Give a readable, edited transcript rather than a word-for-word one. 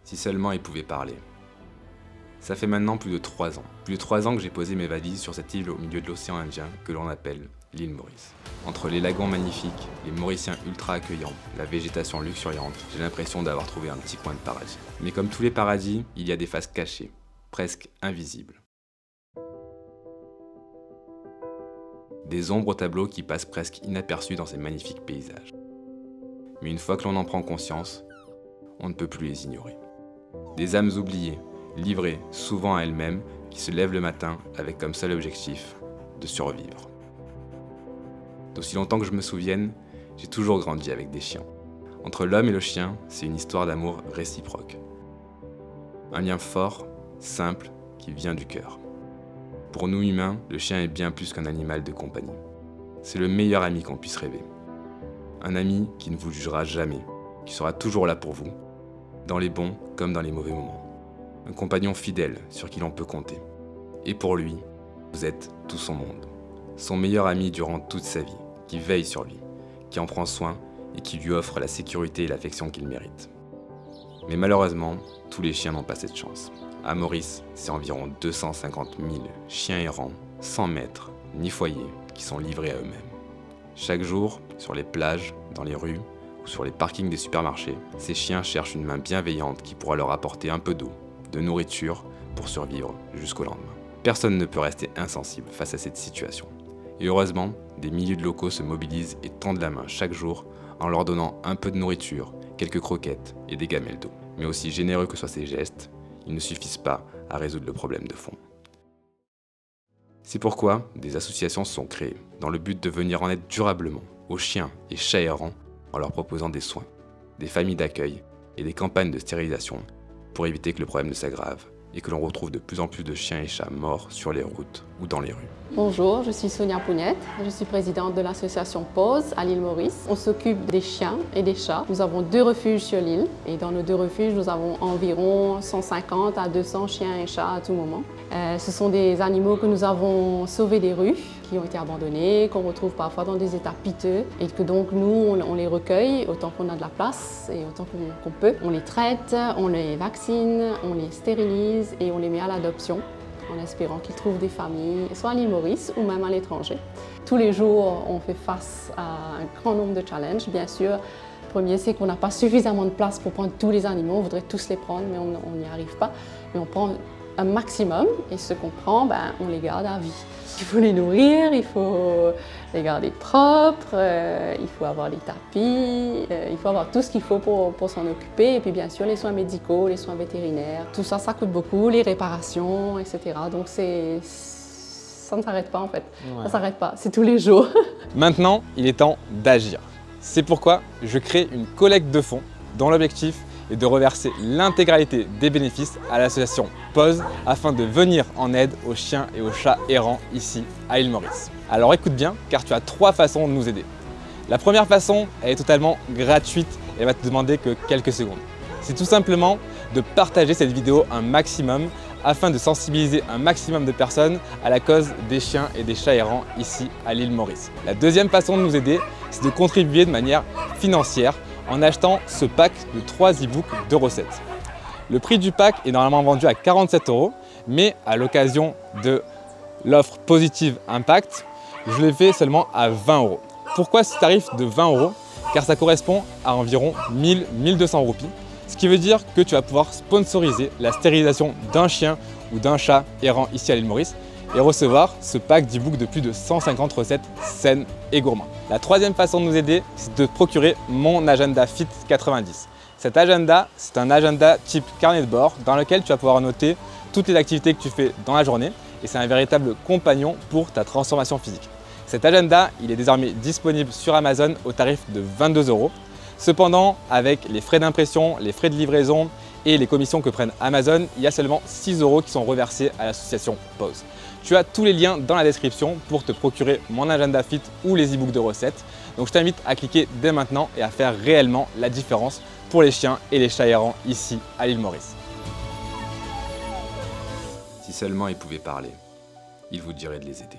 Si seulement ils pouvaient parler. Ça fait maintenant plus de 3 ans. Plus de 3 ans que j'ai posé mes valises sur cette île au milieu de l'océan Indien que l'on appelle l'île Maurice. Entre les lagons magnifiques, les Mauriciens ultra accueillants, la végétation luxuriante, j'ai l'impression d'avoir trouvé un petit coin de paradis. Mais comme tous les paradis, il y a des faces cachées, presque invisibles. Des ombres au tableau qui passent presque inaperçues dans ces magnifiques paysages. Mais une fois que l'on en prend conscience, on ne peut plus les ignorer. Des âmes oubliées, livrées souvent à elles-mêmes, qui se lèvent le matin avec comme seul objectif de survivre. D'aussi longtemps que je me souvienne, j'ai toujours grandi avec des chiens. Entre l'homme et le chien, c'est une histoire d'amour réciproque. Un lien fort, simple, qui vient du cœur. Pour nous humains, le chien est bien plus qu'un animal de compagnie. C'est le meilleur ami qu'on puisse rêver. Un ami qui ne vous jugera jamais, qui sera toujours là pour vous, dans les bons comme dans les mauvais moments. Un compagnon fidèle sur qui l'on peut compter. Et pour lui, vous êtes tout son monde. Son meilleur ami durant toute sa vie, qui veille sur lui, qui en prend soin et qui lui offre la sécurité et l'affection qu'il mérite. Mais malheureusement, tous les chiens n'ont pas cette chance. À Maurice, c'est environ 250 000 chiens errants, sans maître ni foyer, qui sont livrés à eux-mêmes. Chaque jour, sur les plages, dans les rues ou sur les parkings des supermarchés, ces chiens cherchent une main bienveillante qui pourra leur apporter un peu d'eau, de nourriture pour survivre jusqu'au lendemain. Personne ne peut rester insensible face à cette situation. Et heureusement, des milliers de locaux se mobilisent et tendent la main chaque jour en leur donnant un peu de nourriture, quelques croquettes et des gamelles d'eau. Mais aussi généreux que soient ces gestes, ils ne suffisent pas à résoudre le problème de fond. C'est pourquoi des associations sont créées dans le but de venir en aide durablement aux chiens et chats errants en leur proposant des soins, des familles d'accueil et des campagnes de stérilisation pour éviter que le problème ne s'aggrave et que l'on retrouve de plus en plus de chiens et chats morts sur les routes ou dans les rues. Bonjour, je suis Sonia Pougnette, je suis présidente de l'association Pause à l'île Maurice. On s'occupe des chiens et des chats. Nous avons 2 refuges sur l'île et dans nos 2 refuges, nous avons environ 150 à 200 chiens et chats à tout moment. Ce sont des animaux que nous avons sauvés des rues, qui ont été abandonnés, qu'on retrouve parfois dans des états piteux et que donc nous, on les recueille autant qu'on a de la place et autant qu'on peut. On les traite, on les vaccine, on les stérilise et on les met à l'adoption en espérant qu'ils trouvent des familles, soit à l'île Maurice ou même à l'étranger. Tous les jours, on fait face à un grand nombre de challenges, bien sûr. Le premier, c'est qu'on n'a pas suffisamment de place pour prendre tous les animaux. On voudrait tous les prendre, mais on n'y arrive pas. Mais on prend un maximum et ce qu'on prend, on les garde à vie. Il faut les nourrir, il faut les garder propres, il faut avoir les tapis, il faut avoir tout ce qu'il faut pour s'en occuper. Et puis bien sûr, les soins médicaux, les soins vétérinaires, tout ça, ça coûte beaucoup, les réparations, etc. Donc ça ne s'arrête pas en fait, ça ne s'arrête pas, c'est tous les jours. Maintenant, il est temps d'agir. C'est pourquoi je crée une collecte de fonds dont l'objectif est de reverser l'intégralité des bénéfices à l'association Pause afin de venir en aide aux chiens et aux chats errants ici à l'île Maurice. Alors écoute bien car tu as 3 façons de nous aider. La première façon, elle est totalement gratuite et elle va te demander que quelques secondes. C'est tout simplement de partager cette vidéo un maximum afin de sensibiliser un maximum de personnes à la cause des chiens et des chats errants ici à l'île Maurice. La deuxième façon de nous aider, c'est de contribuer de manière financière en achetant ce pack de 3 e-books de recettes. Le prix du pack est normalement vendu à 47 €, mais à l'occasion de l'offre Positive Impact, je l'ai fait seulement à 20 €. Pourquoi ce tarif de 20 €? Car ça correspond à environ 1000-1200 roupies, ce qui veut dire que tu vas pouvoir sponsoriser la stérilisation d'un chien ou d'un chat errant ici à l'île Maurice et recevoir ce pack d'e-books de plus de 150 recettes saines et gourmandes. La troisième façon de nous aider, c'est de procurer mon agenda Fit 90. Cet agenda, c'est un agenda type carnet de bord dans lequel tu vas pouvoir noter toutes les activités que tu fais dans la journée et c'est un véritable compagnon pour ta transformation physique. Cet agenda, il est désormais disponible sur Amazon au tarif de 22 €. Cependant, avec les frais d'impression, les frais de livraison et les commissions que prennent Amazon, il y a seulement 6 € qui sont reversés à l'association Pause. Tu as tous les liens dans la description pour te procurer mon agenda Fit ou les e-books de recettes. Donc je t'invite à cliquer dès maintenant et à faire réellement la différence pour les chiens et les chats errants ici à l'île Maurice. Si seulement ils pouvaient parler, ils vous diraient de les aider.